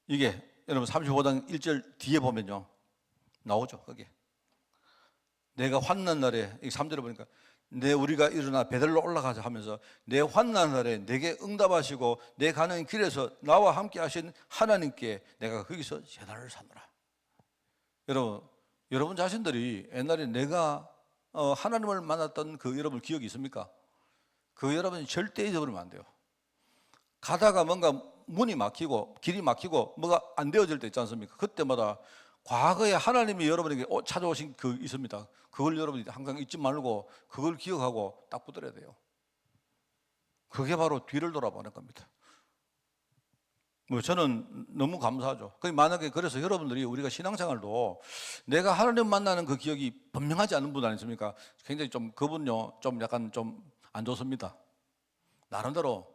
S1: 이게 여러분 35장 1절 뒤에 보면요 나오죠. 거기에 내가 환난 날에, 이 3절에 보니까 우리가 일어나 베들로 올라가자 하면서 내 환난 날에 내게 응답하시고 내 가는 길에서 나와 함께 하신 하나님께 내가 거기서 제단을 삼으라. 여러분 자신들이 옛날에 내가 하나님을 만났던 그 여러분 기억이 있습니까? 그 여러분이 절대 잊어버리면 안 돼요. 가다가 뭔가 문이 막히고 길이 막히고 뭐가 안 되어질 때 있지 않습니까? 그때마다 과거에 하나님이 여러분에게 찾아오신 그 있습니다. 그걸 여러분이 항상 잊지 말고 그걸 기억하고 딱 붙들어야 돼요. 그게 바로 뒤를 돌아보는 겁니다. 저는 너무 감사하죠. 만약에 그래서 여러분들이 우리가 신앙생활도 내가 하나님 만나는 그 기억이 분명하지 않은 분 아니십니까? 굉장히 좀 그분요 좀 약간 좀 안 좋습니다. 나름대로.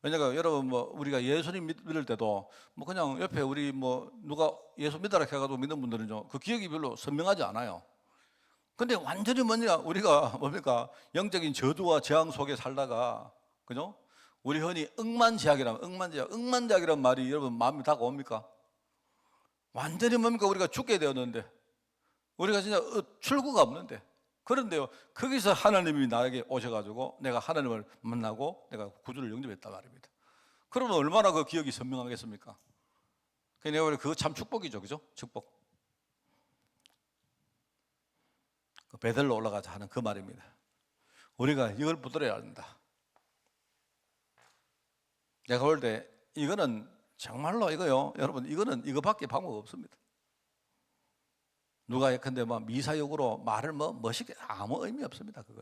S1: 왜냐면 여러분 우리가 예수님 믿을 때도 그냥 옆에 우리 누가 예수 믿어라 해가지고 믿는 분들은요 그 기억이 별로 선명하지 않아요. 근데 완전히 우리가 뭡니까 영적인 저주와 재앙 속에 살다가 그죠? 우리 흔히 억만제약이란 말이 여러분 마음에 다가옵니까? 완전히 우리가 죽게 되었는데 우리가 진짜 출구가 없는데 그런데요 거기서 하나님이 나에게 오셔가지고 내가 하나님을 만나고 내가 구주를 영접했단 말입니다. 그러면 얼마나 그 기억이 선명하겠습니까? 내가 그거 참 축복이죠, 그죠? 축복. 베들로 올라가자 하는 그 말입니다. 우리가 이걸 붙들어야 한다. 내가 볼 때 이거는 정말로 여러분 이거밖에 방법 없습니다. 누가 예컨대 미사역으로 말을 멋있게 아무 의미 없습니다. 그거.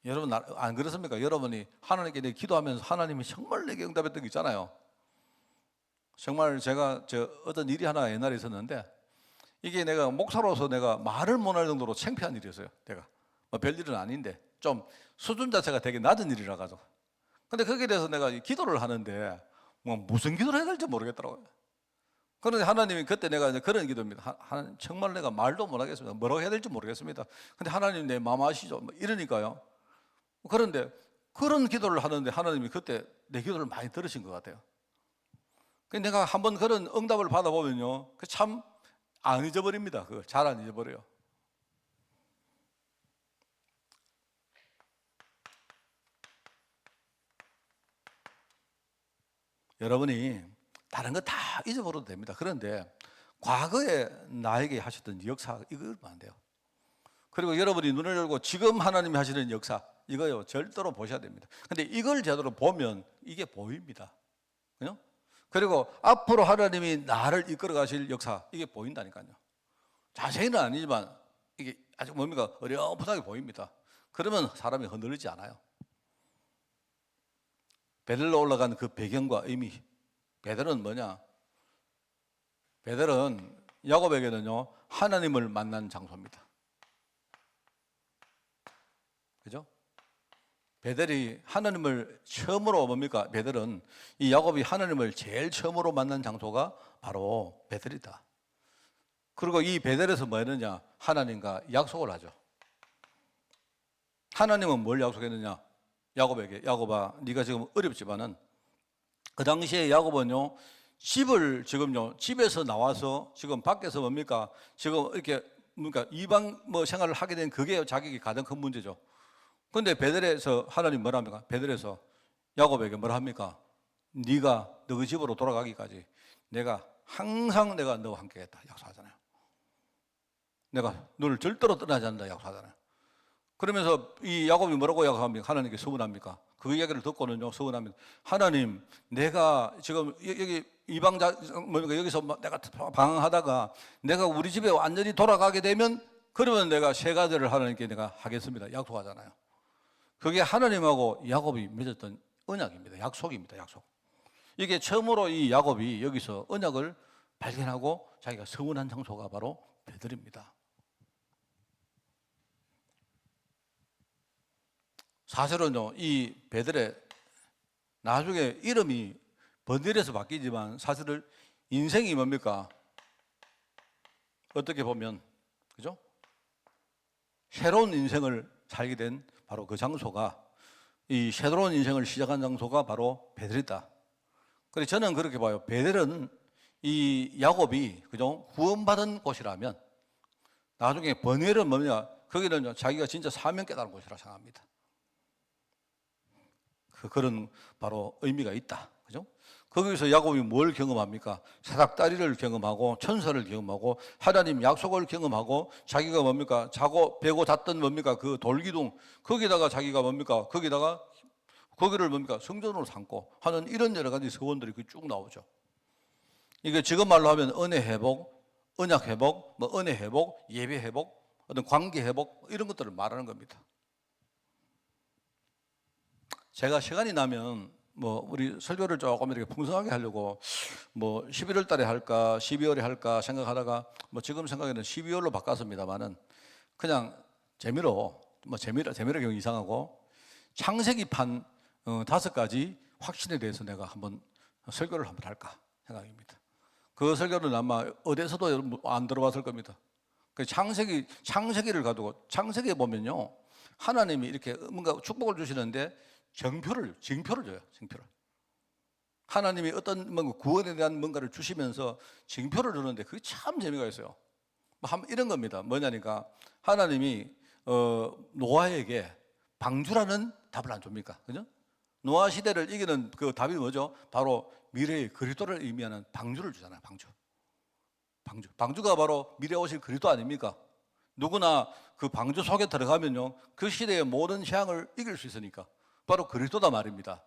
S1: 여러분 안 그렇습니까? 여러분이 하나님께 내가 기도하면서 하나님이 정말 내게 응답했던 게 있잖아요. 정말 제가 어떤 일이 하나 옛날에 있었는데 이게 내가 목사로서 내가 말을 못할 정도로 창피한 일이었어요. 내가 별일은 아닌데 좀 수준 자체가 되게 낮은 일이라 가지고. 근데 거기에 대해서 내가 기도를 하는데 무슨 기도를 해야 될지 모르겠더라고요. 그런데 하나님이 그때 내가 그런 기도입니다. 정말 내가 말도 못하겠습니다. 뭐라고 해야 될지 모르겠습니다. 근데 하나님 내 마음 아시죠? 이러니까요. 그런데 그런 기도를 하는데 하나님이 그때 내 기도를 많이 들으신 것 같아요. 내가 한번 그런 응답을 받아보면요. 참 안 잊어버립니다. 잘 안 잊어버려요. 여러분이 다른 거 다 잊어버려도 됩니다. 그런데 과거에 나에게 하셨던 역사 이거 얼마 안 돼요. 그리고 여러분이 눈을 열고 지금 하나님이 하시는 역사 이거요 절대로 보셔야 됩니다. 근데 이걸 제대로 보면 이게 보입니다. 그죠? 그리고 앞으로 하나님이 나를 이끌어 가실 역사 이게 보인다니까요. 자세히는 아니지만 이게 아주 어렴풋하게 보입니다. 그러면 사람이 흔들리지 않아요. 베들로 올라간 그 배경과 의미. 베들은 뭐냐? 베들은 야곱에게는요 하나님을 만난 장소입니다. 그죠? 베델이 하나님을 처음으로 베델은 이 야곱이 하나님을 제일 처음으로 만난 장소가 바로 베델이다. 그리고 이 베델에서 뭐 했느냐? 하나님과 약속을 하죠. 하나님은 뭘 약속했느냐? 야곱에게 야곱아 네가 지금 어렵지만은 그 당시에 야곱은요 집에서 나와서 지금 밖에서 지금 이렇게 이방 생활을 하게 된 그게 자기가 가장 큰 문제죠. 그런데 베델에서 하나님 뭐라 합니까? 베델에서 야곱에게 뭐라 합니까? 네가 너희 집으로 돌아가기까지 내가 항상 내가 너와 함께했다 약속하잖아요. 내가 너를 절대로 떠나지 않는다 약속하잖아요. 그러면서 이 야곱이 뭐라고 약속합니까? 하나님께 서운합니까? 그 이야기를 듣고는요 서운합니다. 하나님, 내가 지금 여기 이방자 여기서 내가 방황하다가 내가 우리 집에 완전히 돌아가게 되면 그러면 내가 세 가지를 하나님께 내가 하겠습니다 약속하잖아요. 그게 하나님하고 야곱이 맺었던 언약입니다. 약속입니다. 약속. 이게 처음으로 이 야곱이 여기서 언약을 발견하고 자기가 서운한 장소가 바로 베델입니다. 사실은요 이 베델의 나중에 이름이 번델에서 바뀌지만 사실은 인생이 뭡니까? 어떻게 보면 그죠? 새로운 인생을 살게 된 바로 그 장소가 이 새로운 인생을 시작한 장소가 바로 베델이다. 그래서 저는 그렇게 봐요. 베델은 이 야곱이 그죠? 구원받은 곳이라면 나중에 번외는 뭐냐? 거기는 자기가 진짜 사명 깨달은 곳이라 생각합니다. 그런 바로 의미가 있다. 그죠? 거기서 야곱이 뭘 경험합니까? 사닥다리를 경험하고 천사를 경험하고 하나님 약속을 경험하고 자기가 뭡니까? 자고 베고 잤던 뭡니까? 그 돌기둥 거기다가 자기가 뭡니까? 거기를 뭡니까? 성전으로 삼고 하는 이런 여러 가지 서원들이 쭉 나오죠. 이게 지금 말로 하면 은혜 회복, 언약 회복, 뭐 은혜 회복, 예배 회복, 어떤 관계 회복 이런 것들을 말하는 겁니다. 제가 시간이 나면 뭐 우리 설교를 조금 이렇게 풍성하게 하려고 뭐 11월 달에 할까 12월에 할까 생각하다가 뭐 지금 생각에는 12월로 바꿨습니다만은 그냥 재미로 경우 이상하고 창세기판 5가지 확신에 대해서 내가 한번 설교를 한번 할까 생각입니다. 그 설교는 아마 어디서도 여러분 안 들어봤을 겁니다. 그 창세기를 가지고 창세기에 보면요 하나님이 이렇게 뭔가 축복을 주시는데 징표를 줘요. 징표를. 하나님이 어떤 뭔가 구원에 대한 뭔가를 주시면서 징표를 주는데 그게 참 재미가 있어요. 이런 겁니다. 뭐냐니까 하나님이 노아에게 방주라는 답을 안 줍니까? 그죠? 노아 시대를 이기는 그 답이 뭐죠? 바로 미래의 그리스도를 의미하는 방주를 주잖아요. 방주가 바로 미래에 오실 그리스도 아닙니까? 누구나 그 방주 속에 들어가면요 그 시대의 모든 재앙을 이길 수 있으니까 바로 그리스도다 말입니다.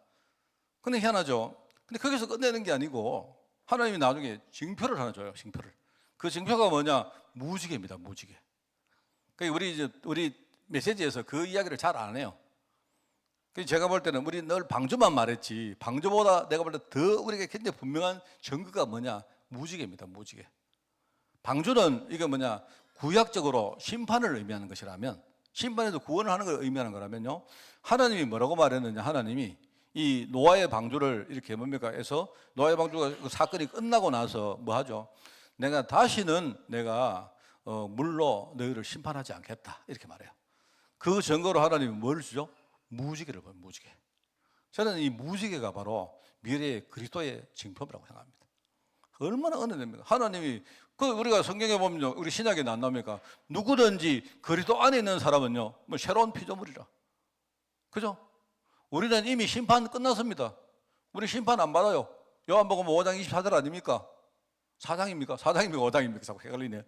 S1: 근데 희한하죠. 근데 거기서 끝내는 게 아니고 하나님이 나중에 징표를 하나 줘요. 징표를. 그 징표가 뭐냐? 무지개입니다. 무지개. 그러니까 우리 메시지에서 그 이야기를 잘 안 해요. 제가 볼 때는 우리 늘 방주만 말했지 방주보다 내가 볼 때 더 우리에게 굉장히 분명한 증거가 뭐냐? 무지개입니다. 무지개. 방주는 이게 뭐냐? 구약적으로 심판을 의미하는 것이라면 심판에서 구원을 하는 걸 의미하는 거라면요. 하나님이 뭐라고 말했느냐? 하나님이 이 노아의 방주를 이렇게 뭡니까? 해서 노아의 방주가 그 사건이 끝나고 나서 뭐 하죠? 내가 다시는 물로 너희를 심판하지 않겠다. 이렇게 말해요. 그 증거로 하나님이 뭘 주죠? 무지개를 봐요. 무지개. 저는 이 무지개가 바로 미래의 그리스도의 징표라고 생각합니다. 얼마나 은혜됩니까? 하나님이 우리가 성경에 보면요, 우리 신약에 안 나옵니까? 누구든지 그리스도 안에 있는 사람은요, 뭐 새로운 피조물이라. 그죠? 우리는 이미 심판 끝났습니다. 우리 심판 안 받아요. 요한복음 5장 24절 아닙니까? 4장입니까? 4장입니까? 5장입니까? 자꾸 헷갈리네.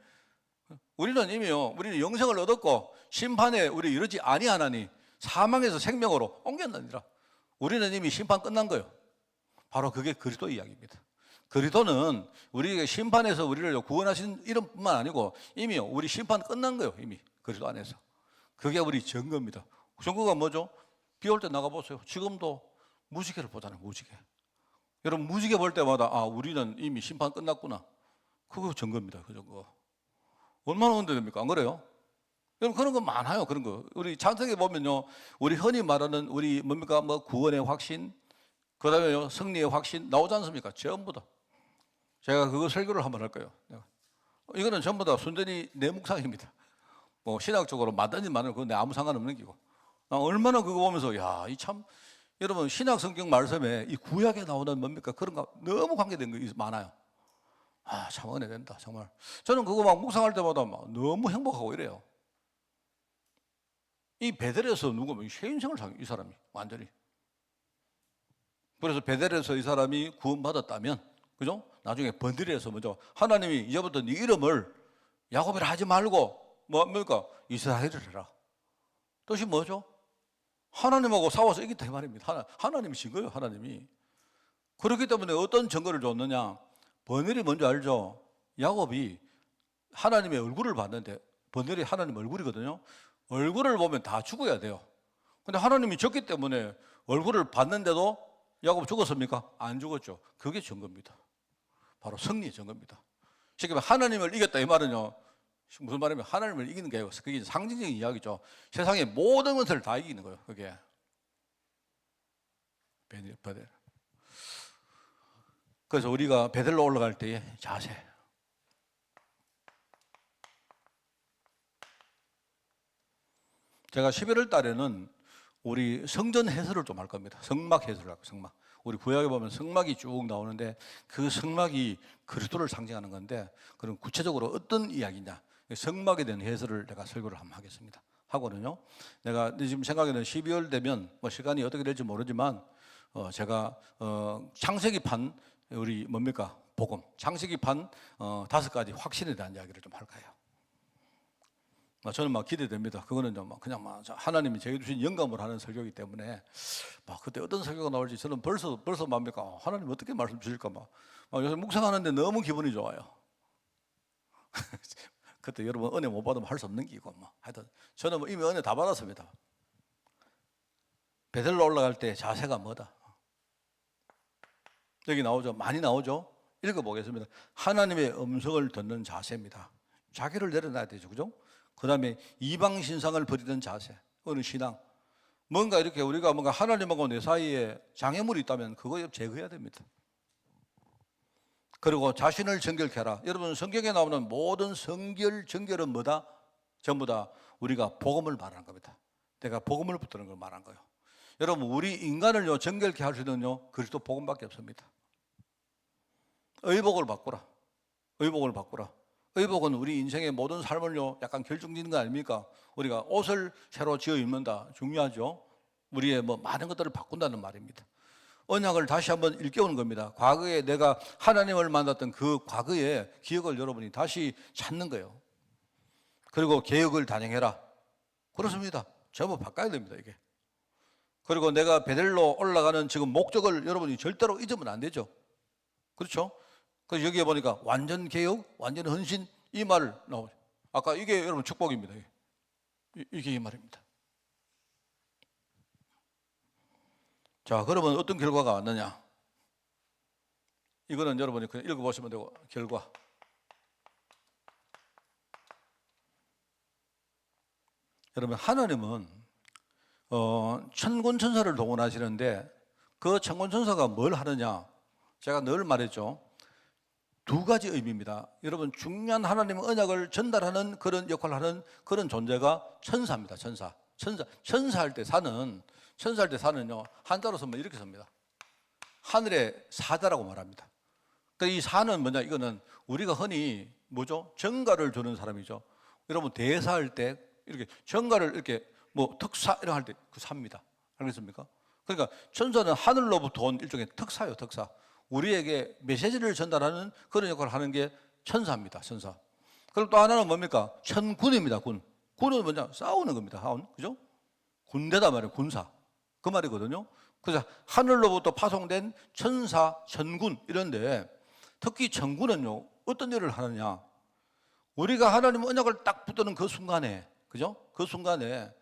S1: 우리는 영생을 얻었고 심판에 우리 이르지 아니하나니 사망에서 생명으로 옮겼느니라. 우리는 이미 심판 끝난 거예요. 바로 그게 그리스도 이야기입니다. 그리스도는 우리에게 심판에서 우리를 구원하신 이름뿐만 아니고 이미 우리 심판 끝난 거예요. 이미 그리스도 안에서. 그게 우리 증거입니다. 증거가 뭐죠? 비 올 때 나가보세요. 지금도 무지개를 보잖아요. 무지개. 여러분 무지개 볼 때마다 우리는 이미 심판 끝났구나. 그거 증거입니다. 그 증거. 얼마나 은혜됩니까? 안 그래요? 여러분 그런 거 많아요. 그런 거. 우리 창세기에 보면요. 우리 흔히 말하는 우리 뭡니까? 구원의 확신, 그 다음에 승리의 확신 나오지 않습니까? 전부 다. 제가 그거 설교를 한번 할 거예요. 이거는 전부 다 순전히 내 묵상입니다. 신학적으로 맞든지 말든 그건 아무 상관없는 기고. 얼마나 그거 보면서 여러분 신약 성경 말씀에 이 구약에 나오는 뭡니까? 그런 거 너무 관계된 거 많아요. 참 은혜된다 정말. 저는 그거 막 묵상할 때마다 막 너무 행복하고 이래요. 이 베델에서 새 인생을 이 사람이 완전히. 그래서 베델에서 이 사람이 구원받았다면, 그죠? 나중에 번들에서 먼저 하나님이 이제부터 네 이름을 야곱이라 하지 말고 뭡니까? 이스라엘을 해라. 뜻이 뭐죠? 하나님하고 싸워서 이겼다 이 말입니다. 하나님이 진 거예요. 하나님이. 그렇기 때문에 어떤 증거를 줬느냐? 버넬이 뭔지 알죠? 야곱이 하나님의 얼굴을 봤는데 버넬이 하나님 얼굴이거든요. 얼굴을 보면 다 죽어야 돼요. 근데 하나님이 졌기 때문에 얼굴을 봤는데도 야곱 죽었습니까? 안 죽었죠. 그게 증거입니다. 바로 승리의 증거입니다. 쉽게 말하면 하나님을 이겼다 이 말은요. 무슨 말이냐면 하나님을 이기는 게 아니고 그게 상징적인 이야기죠. 세상의 모든 것을 다 이기는 거예요. 그게. 베델. 그래서 우리가 베델로 올라갈 때의 자세. 제가 11월 달에는 우리 성전 해설을 좀 할 겁니다. 성막 해설을 하고 성막. 우리 구약에 보면 성막이 쭉 나오는데 그 성막이 그리스도를 상징하는 건데 그럼 구체적으로 어떤 이야기냐? 성막에 대한 해설을 내가 설교를 한번 하겠습니다. 하고는요, 내가 지금 생각에는 12월 되면 뭐 시간이 어떻게 될지 모르지만 제가 창세기판 우리 뭡니까? 복음 창세기판 5가지 확신에 대한 이야기를 좀 할까요? 저는 막 기대됩니다. 그거는 좀 그냥 막 하나님이 제게 주신 영감을 하는 설교이기 때문에 막 그때 어떤 설교가 나올지 저는 벌써 뭡니까? 하나님 어떻게 말씀 주실까 막 요새 묵상하는데 너무 기분이 좋아요. 그때 여러분 은혜 못 받으면 할 수 없는 기고 뭐 하여튼 저는 이미 은혜 다 받았습니다. 베델로 올라갈 때 자세가 뭐다? 여기 나오죠. 많이 나오죠. 읽어보겠습니다. 하나님의 음성을 듣는 자세입니다. 자기를 내려놔야 되죠. 그죠? 그 다음에 이방 신상을 버리는 자세. 어느 신앙. 뭔가 이렇게 우리가 뭔가 하나님하고 내 사이에 장애물이 있다면 그거 제거해야 됩니다. 그리고 자신을 정결케 하라. 여러분 성경에 나오는 모든 정결은 뭐다? 전부 다 우리가 복음을 말하는 겁니다. 내가 복음을 붙드는 걸 말한 거예요. 여러분 우리 인간을요 정결케 할 수 있는요 그리스도 복음밖에 없습니다. 의복을 바꾸라. 의복을 바꾸라. 의복은 우리 인생의 모든 삶을요 약간 결정짓는 거 아닙니까? 우리가 옷을 새로 지어 입는다. 중요하죠. 우리의 뭐 많은 것들을 바꾼다는 말입니다. 언약을 다시 한번 일깨우는 겁니다. 과거에 내가 하나님을 만났던 그 과거의 기억을 여러분이 다시 찾는 거예요. 그리고 개혁을 단행해라. 그렇습니다. 전부 바꿔야 됩니다, 이게. 그리고 내가 베델로 올라가는 지금 목적을 여러분이 절대로 잊으면 안 되죠. 그렇죠? 그래서 여기에 보니까 완전 개혁, 완전 헌신 이 말 나오죠. 아까 이게 여러분 축복입니다. 이게 이 말입니다. 자, 그러면 어떤 결과가 왔느냐? 이거는 여러분이 그냥 읽어보시면 되고, 결과. 여러분, 하나님은 천군 천사를 동원하시는데 그 천군 천사가 뭘 하느냐? 제가 늘 말했죠. 2가지 의미입니다. 여러분, 중요한 하나님의 언약을 전달하는 그런 역할을 하는 그런 존재가 천사입니다. 천사할 때 사는요 한자로 쓰면 이렇게 씁니다. 하늘의 사자라고 말합니다. 그러니까 이 사는 뭐냐? 이거는 우리가 흔히 뭐죠? 정가를 주는 사람이죠. 여러분 대사할 때 이렇게 정가를 이렇게 뭐 특사 이런 할 때 그 사입니다. 알겠습니까? 그러니까 천사는 하늘로부터 온 일종의 특사예요. 특사. 우리에게 메시지를 전달하는 그런 역할을 하는 게 천사입니다. 천사. 그리고 또 하나는 뭡니까? 천군입니다. 군. 군은 뭐냐? 싸우는 겁니다. 그죠? 군대다 말이에요. 군사. 그 말이거든요. 그래서 하늘로부터 파송된 천사, 천군 이런데 특히 천군은요 어떤 일을 하느냐? 우리가 하나님 언약을 딱 붙드는 그 순간에, 그죠? 그 순간에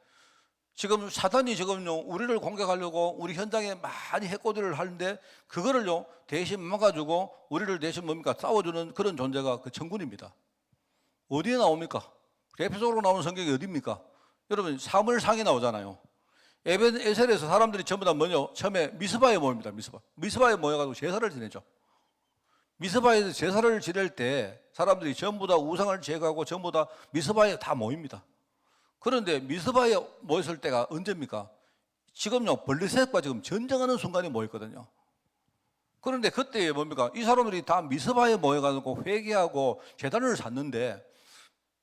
S1: 지금 사단이 지금요 우리를 공격하려고 우리 현장에 많이 해코지를 하는데 그거를요 대신 막아주고 우리를 대신 뭡니까? 싸워주는 그런 존재가 그 천군입니다. 어디에 나옵니까? 대표적으로 나오는 성경이 어디입니까? 여러분 사무엘상에 나오잖아요. 에벤에셀에서 사람들이 전부 다 뭐냐? 처음에 미스바에 모입니다. 미스바에 모여가지고 제사를 지내죠. 미스바에서 제사를 지낼 때 사람들이 전부 다 우상을 제거하고 전부 다 미스바에 다 모입니다. 그런데 미스바에 모였을 때가 언제입니까? 지금요 블레셋과 지금 전쟁하는 순간에 모였거든요. 그런데 그때 뭡니까? 이 사람들이 다 미스바에 모여가지고 회개하고 제단을 샀는데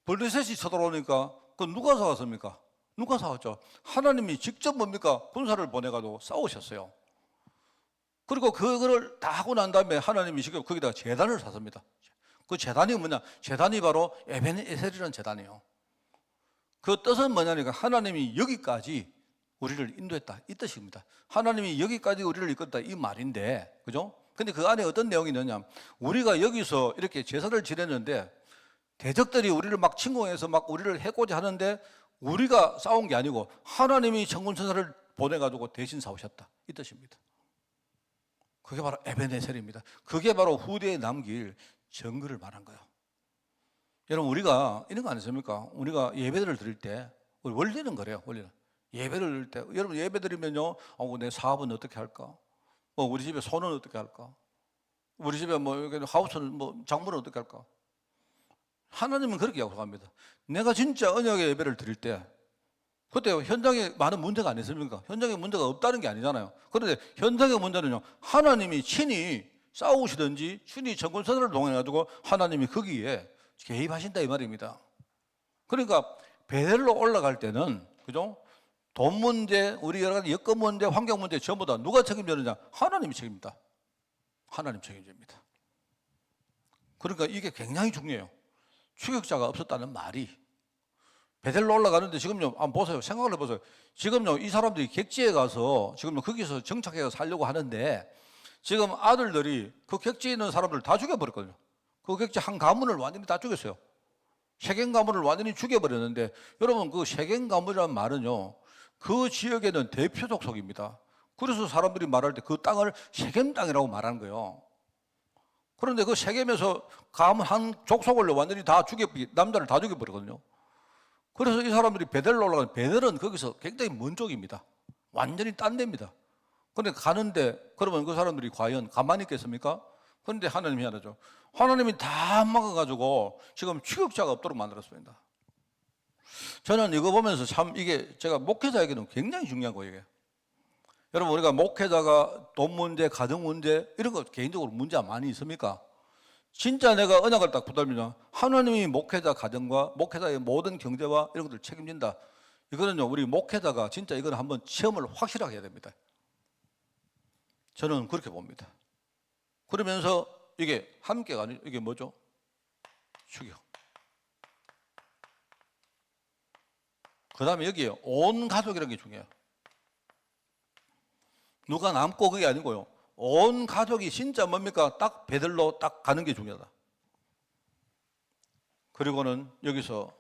S1: 블레셋이 쳐들어오니까 그 누가 싸웠습니까? 누가 싸웠죠? 하나님이 직접 뭡니까? 군사를 보내가지고 싸우셨어요. 그리고 그거를 다 하고 난 다음에 하나님이 지금 거기다가 제단을 샀습니다. 그 제단이 뭐냐? 제단이 바로 에벤에셀이라는 제단이에요. 그 뜻은 뭐냐니까 하나님이 여기까지 우리를 인도했다 이 뜻입니다. 하나님이 여기까지 우리를 이끌었다 이 말인데, 그죠? 근데 그 안에 어떤 내용이 있느냐? 우리가 여기서 이렇게 제사를 지냈는데 대적들이 우리를 막 침공해서 막 우리를 해코지 하는데 우리가 싸운 게 아니고 하나님이 천군천사를 보내가지고 대신 싸우셨다 이 뜻입니다. 그게 바로 에벤에셀입니다. 그게 바로 후대에 남길 증거를 말한 거예요. 여러분 우리가 이런 거 아니십니까? 우리가 예배를 드릴 때 우리 원리는 그래요. 원리는 예배를 드릴 때 여러분 예배 드리면요, 내 사업은 어떻게 할까? 우리 집에 소는 어떻게 할까? 우리 집에 하우스는 장물은 어떻게 할까? 하나님은 그렇게 약속합니다. 내가 진짜 언약의 예배를 드릴 때 그때 현장에 많은 문제가 안 있습니까? 현장에 문제가 없다는 게 아니잖아요. 그런데 현장의 문제는요, 하나님이 친히 싸우시든지 친히 천군천사를 동원해가지고 하나님이 거기에 개입하신다 이 말입니다. 그러니까 베델로 올라갈 때는, 그죠? 돈 문제, 우리 여러 가지 여건 문제, 환경 문제 전부 다 누가 책임지느냐? 하나님이 책임집니다. 하나님 책임집니다. 그러니까 이게 굉장히 중요해요. 추격자가 없었다는 말이. 베델로 올라가는데 지금요, 한번 보세요. 생각을 해보세요. 지금요, 이 사람들이 객지에 가서 지금 거기서 정착해서 살려고 하는데 지금 아들들이 그 객지에 있는 사람들 다 죽여버렸거든요. 그 객지 한 가문을 완전히 다 죽였어요. 세겜 가문을 완전히 죽여버렸는데, 여러분 그 세겜 가문이라는 말은요, 그 지역에는 대표 족속입니다. 그래서 사람들이 말할 때 그 땅을 세겜 땅이라고 말하는 거예요. 그런데 그 세겜에서 가문 한 족속을 완전히 다 남자를 다 죽여버렸거든요. 그래서 이 사람들이 베델로 올라가는, 베델은 거기서 굉장히 먼 쪽입니다. 완전히 딴 데입니다. 그런데 가는데, 그러면 그 사람들이 과연 가만히 있겠습니까? 그런데 하나님이 하나죠. 하나님이 다 막아가지고 지금 추격자가 없도록 만들었습니다. 저는 이거 보면서 참 이게 제가 목회자에게는 굉장히 중요한 거예요. 이게. 여러분, 우리가 목회자가 돈 문제, 가정 문제 이런 거 개인적으로 문제가 많이 있습니까? 진짜 내가 언약을 딱 붙들면 하나님이 목회자 가정과 목회자의 모든 경제와 이런 것들 책임진다. 이거는요, 우리 목회자가 진짜 이거는 한번 체험을 확실하게 해야 됩니다. 저는 그렇게 봅니다. 그러면서 이게 함께가 아니죠. 이게 뭐죠? 추격. 그 다음에 여기에 온 가족이라는 게 중요해요. 누가 남고 그게 아니고요. 온 가족이 진짜 뭡니까? 딱 베들로 딱 가는 게 중요하다. 그리고는 여기서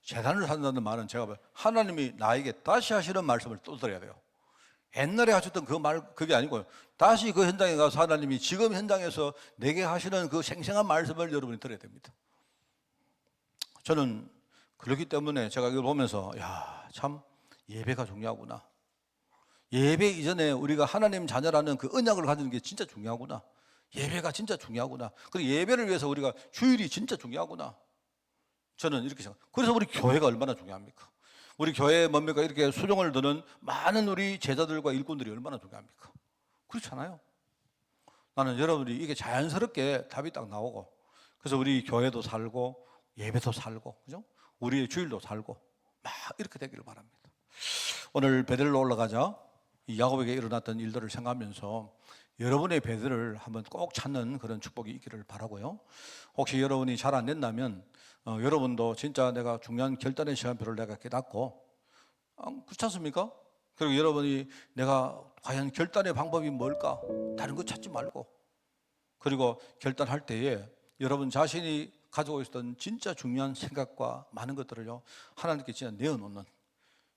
S1: 재단을 한다는 말은 제가 봐요. 하나님이 나에게 다시 하시는 말씀을 또 들어야 돼요. 옛날에 하셨던 그 말, 그게 아니고요. 다시 그 현장에 가서 하나님이 지금 현장에서 내게 하시는 그 생생한 말씀을 여러분이 들어야 됩니다. 저는 그렇기 때문에 제가 이걸 보면서, 야, 참 예배가 중요하구나. 예배 이전에 우리가 하나님 자녀라는 그 언약을 가지는 게 진짜 중요하구나. 예배가 진짜 중요하구나. 그리고 예배를 위해서 우리가 주일이 진짜 중요하구나. 저는 이렇게 생각해요. 그래서 우리 교회가 얼마나 중요합니까? 우리 교회에 뭡니까? 이렇게 수종을 드는 많은 우리 제자들과 일꾼들이 얼마나 중요합니까? 그렇잖아요. 나는 여러분들이 이게 자연스럽게 답이 딱 나오고, 그래서 우리 교회도 살고 예배도 살고, 그죠? 우리의 주일도 살고 막 이렇게 되기를 바랍니다. 오늘 베델로 올라가자 이 야곱에게 일어났던 일들을 생각하면서 여러분의 베델을 한번 꼭 찾는 그런 축복이 있기를 바라고요. 혹시 여러분이 잘 안 된다면 여러분도 진짜 내가 중요한 결단의 시간표를 내가 깨닫고, 그렇지 않습니까? 그리고 여러분이 내가 과연 결단의 방법이 뭘까? 다른 거 찾지 말고, 그리고 결단할 때에 여러분 자신이 가지고 있었던 진짜 중요한 생각과 많은 것들을요, 하나님께 진짜 내어놓는,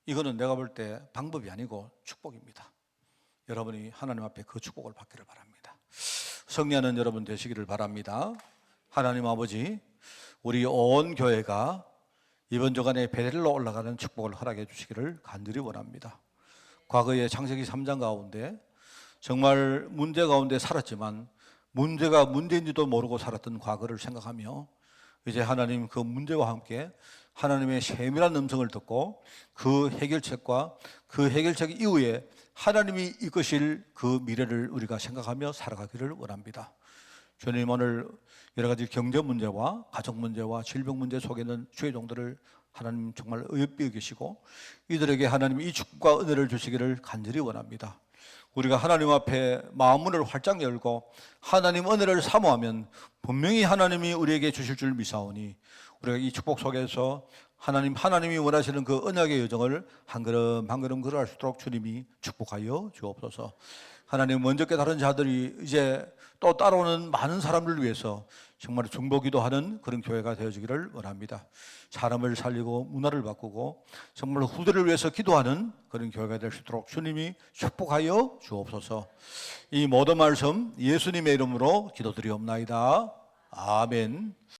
S1: 이거는 내가 볼 때 방법이 아니고 축복입니다. 여러분이 하나님 앞에 그 축복을 받기를 바랍니다. 승리하는 여러분 되시기를 바랍니다. 하나님 아버지, 우리 온 교회가 이번 주간에 베델로 올라가는 축복을 허락해 주시기를 간절히 원합니다. 과거에 창세기 3장 가운데 정말 문제 가운데 살았지만 문제가 문제인지도 모르고 살았던 과거를 생각하며, 이제 하나님 그 문제와 함께 하나님의 세밀한 음성을 듣고 그 해결책과 그 해결책 이후에 하나님이 이끄실 그 미래를 우리가 생각하며 살아가기를 원합니다. 주님, 오늘 여러 가지 경제 문제와 가정 문제와 질병 문제 속에 있는 주의 종들을 하나님 정말 어여삐어 계시고 이들에게 하나님 이 축복과 은혜를 주시기를 간절히 원합니다. 우리가 하나님 앞에 마음문을 활짝 열고 하나님 은혜를 사모하면 분명히 하나님이 우리에게 주실 줄 믿사오니, 우리가 이 축복 속에서 하나님이 원하시는 그 언약의 여정을 한 걸음 한 걸음 걸어갈 수 있도록 주님이 축복하여 주옵소서. 하나님, 먼저 깨달은 자들이 이제 또 따라오는 많은 사람들을 위해서 정말 중보기도하는 그런 교회가 되어지기를 원합니다. 사람을 살리고 문화를 바꾸고 정말 후대를 위해서 기도하는 그런 교회가 될 수 있도록 주님이 축복하여 주옵소서. 이 모든 말씀 예수님의 이름으로 기도드리옵나이다. 아멘.